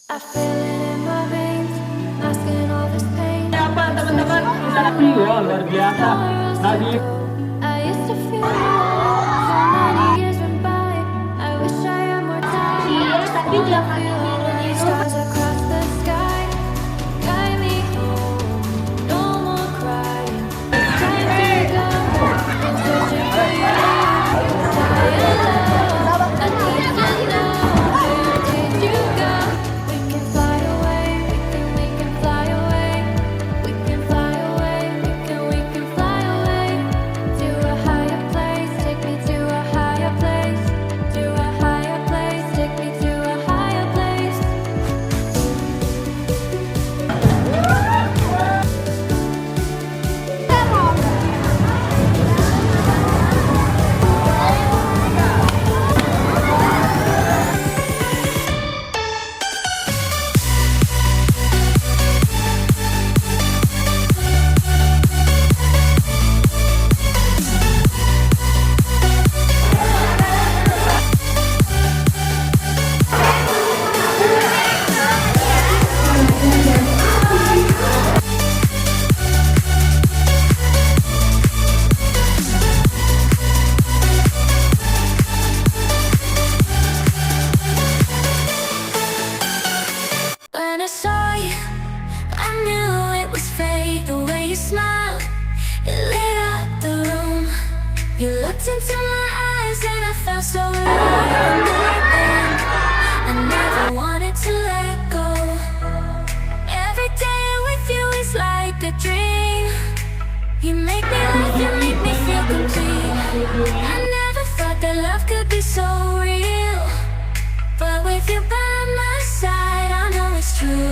I feel it in my veins, masking all this pain. Apa teman-teman? Kita lagi luar biasa. Lagi I used to feel so many years went by. I wish I had more time. Tapi jangan tidur Stars across the sky, guide me home. No more crying. It's time to go. I'm searching for you. Die alone. I need to know, where did you go? We can fly away. We can fly away. We can fly away. We can fly away to a higher place. Take me to a higher place. To a higher place. Take me to a higher place. When I saw you, I knew it was fate. The way you smiled, it lit up the room. You looked into my eyes and I felt so right. I knew it then. I never wanted to let go. Every day with you is like a dream. You make me laugh, you make me feel complete. I never thought that love could be so real. But with you by my side, I know it's true.